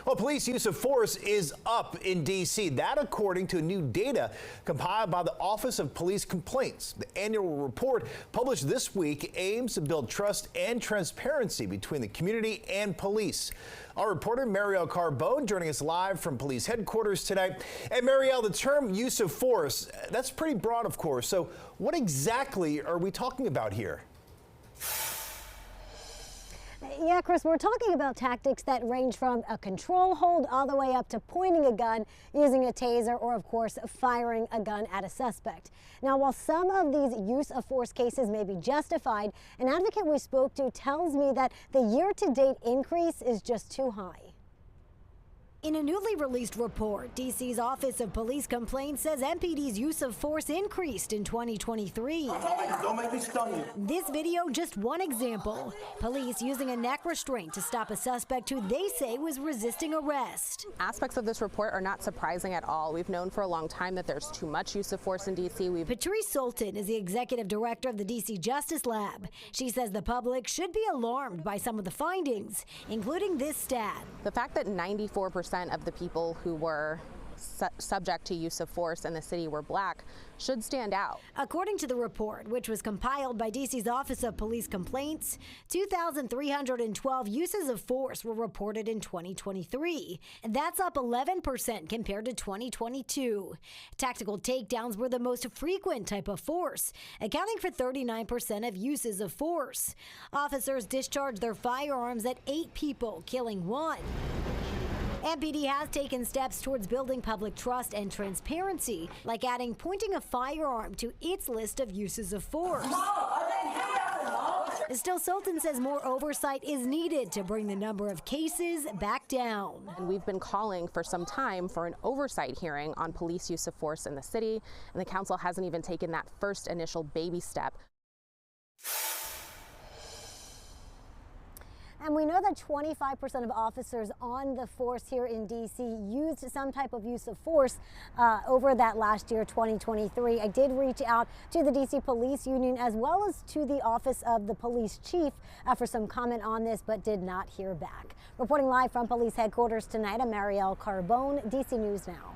Well, police use of force is up in D.C. That according to new data compiled by the Office of Police Complaints. The annual report published this week aims to build trust and transparency between the community and police. Our reporter Marielle Carbone joining us live from police headquarters tonight. And Marielle, the term use of force, that's pretty broad, of course. So what exactly are we talking about here? Yeah, Chris, we're talking about tactics that range from a control hold all the way up to pointing a gun, using a taser, or of course, firing a gun at a suspect. Now, while some of these use of force cases may be justified, an advocate we spoke to tells me that the year-to-date increase is just too high. In a newly released report, D.C.'s Office of Police Complaints says MPD's use of force increased in 2023. Don't make me stun you. This video, just one example. Police using a neck restraint to stop a suspect who they say was resisting arrest. Aspects of this report are not surprising at all. We've known for a long time that there's too much use of force in D.C. Patrice Sultan is the executive director of the D.C. Justice Lab. She says the public should be alarmed by some of the findings, including this stat. The fact that 94% of the people who were subject to use of force in the city were black should stand out. According to the report, which was compiled by D.C.'s Office of Police Complaints, 2,312 uses of force were reported in 2023. That's up 11% compared to 2022. Tactical takedowns were the most frequent type of force, accounting for 39% of uses of force. Officers discharged their firearms at 8 people, killing 1. MPD has taken steps towards building public trust and transparency, like adding pointing a firearm to its list of uses of force. Still, Sultan says more oversight is needed to bring the number of cases back down. And we've been calling for some time for an oversight hearing on police use of force in the city, and the council hasn't even taken that first initial baby step. And we know that 25% of officers on the force here in D.C. used some type of use of force over that last year, 2023. I did reach out to the D.C. Police Union as well as to the Office of the Police Chief for some comment on this, but did not hear back. Reporting live from police headquarters tonight, I'm Marielle Carbone, D.C. News Now.